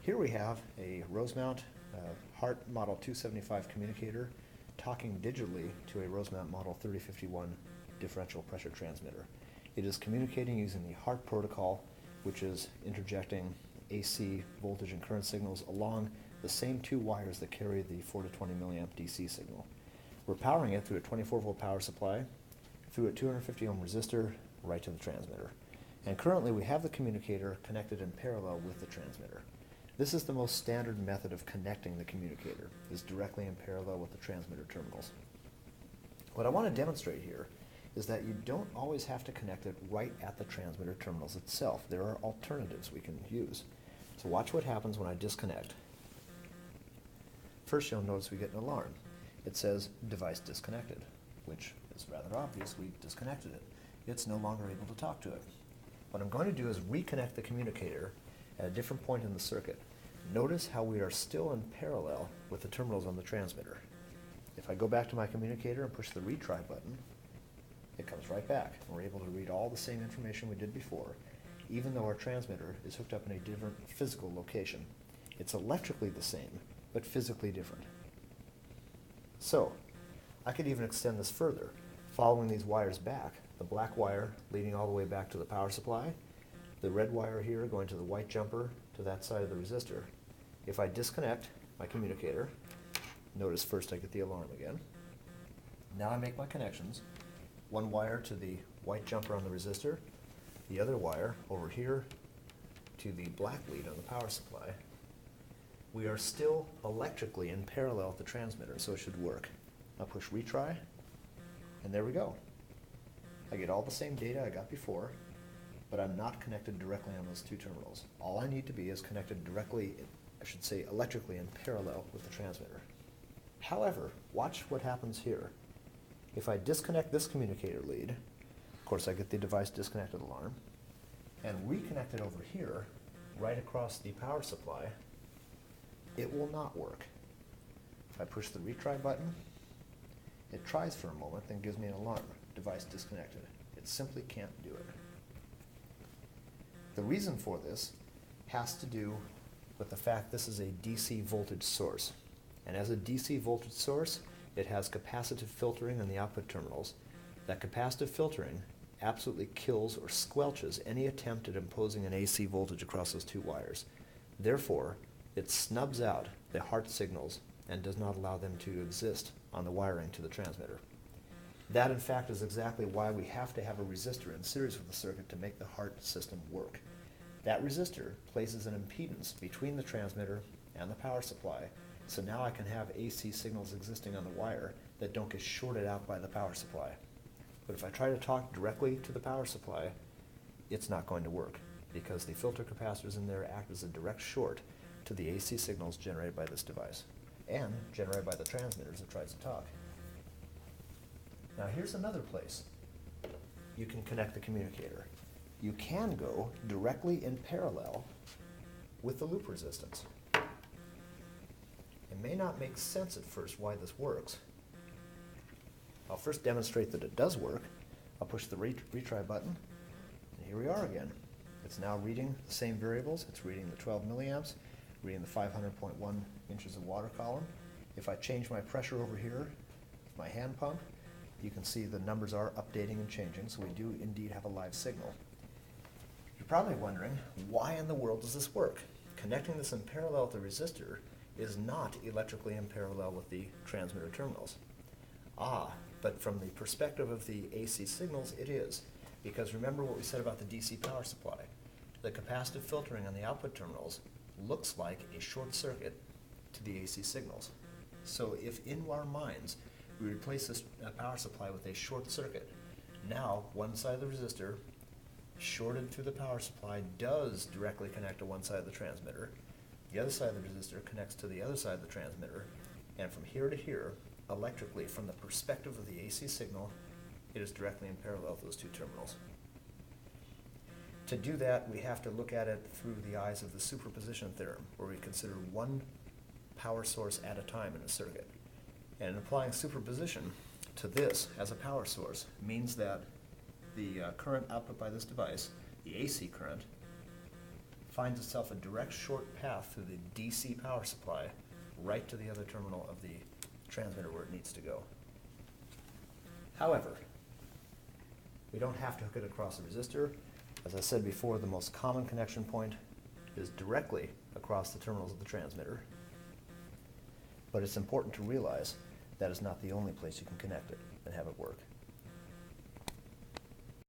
Here we have a Rosemount HART Model 275 communicator talking digitally to a Rosemount Model 3051 differential pressure transmitter. It is communicating using the HART protocol, which is interjecting AC voltage and current signals along the same two wires that carry the 4 to 20 milliamp DC signal. We're powering it through a 24-volt power supply, through a 250 ohm resistor, right to the transmitter. And currently we have the communicator connected in parallel with the transmitter. This is the most standard method of connecting the communicator, is directly in parallel with the transmitter terminals. What I want to demonstrate here is that you don't always have to connect it right at the transmitter terminals itself. There are alternatives we can use. So watch what happens when I disconnect. First, you'll notice we get an alarm. It says device disconnected, which is rather obvious. We disconnected it. It's no longer able to talk to it. What I'm going to do is reconnect the communicator at a different point in the circuit. Notice how we are still in parallel with the terminals on the transmitter. If I go back to my communicator and push the retry button, it comes right back. We're able to read all the same information we did before, even though our transmitter is hooked up in a different physical location. It's electrically the same, but physically different. So, I could even extend this further, following these wires back, the black wire leading all the way back to the power supply, the red wire here going to the white jumper to that side of the resistor. If I disconnect my communicator, notice first I get the alarm again. Now I make my connections. One wire to the white jumper on the resistor, the other wire over here to the black lead on the power supply. We are still electrically in parallel with the transmitter, so it should work. I'll push retry, and there we go. I get all the same data I got before, but I'm not connected directly on those two terminals. All I need to be is connected directly, I should say electrically in parallel with the transmitter. However, watch what happens here. If I disconnect this communicator lead, of course I get the device disconnected alarm, and reconnect it over here, right across the power supply, it will not work. If I push the retry button, it tries for a moment, then gives me an alarm. Device disconnected. It simply can't do it. The reason for this has to do with the fact this is a DC voltage source. And as a DC voltage source, it has capacitive filtering in the output terminals. That capacitive filtering absolutely kills or squelches any attempt at imposing an AC voltage across those two wires. Therefore, it snubs out the HART signals and does not allow them to exist on the wiring to the transmitter. That, in fact, is exactly why we have to have a resistor in series with the circuit to make the HART system work. That resistor places an impedance between the transmitter and the power supply, so now I can have AC signals existing on the wire that don't get shorted out by the power supply. But if I try to talk directly to the power supply, it's not going to work, because the filter capacitors in there act as a direct short to the AC signals generated by this device, and generated by the transmitters that tries to talk. Now here's another place you can connect the communicator. You can go directly in parallel with the loop resistance. It may not make sense at first why this works. I'll first demonstrate that it does work. I'll push the retry button, and here we are again. It's now reading the same variables. It's reading the 12 milliamps, reading the 500.1 inches of water column. If I change my pressure over here with my hand pump, you can see the numbers are updating and changing, so we do indeed have a live signal. You're probably wondering, why in the world does this work? Connecting this in parallel with the resistor is not electrically in parallel with the transmitter terminals. But from the perspective of the AC signals, it is. Because remember what we said about the DC power supply. The capacitive filtering on the output terminals looks like a short circuit to the AC signals. So if in our minds we replace this power supply with a short circuit, now one side of the resistor shorted through the power supply does directly connect to one side of the transmitter. The other side of the resistor connects to the other side of the transmitter, and from here to here, electrically, from the perspective of the AC signal, it is directly in parallel with those two terminals. To do that, we have to look at it through the eyes of the superposition theorem, where we consider one power source at a time in a circuit. And applying superposition to this as a power source means that the current output by this device, the AC current, finds itself a direct short path through the DC power supply right to the other terminal of the transmitter where it needs to go. However, we don't have to hook it across a resistor. As I said before, the most common connection point is directly across the terminals of the transmitter. But it's important to realize that is not the only place you can connect it and have it work.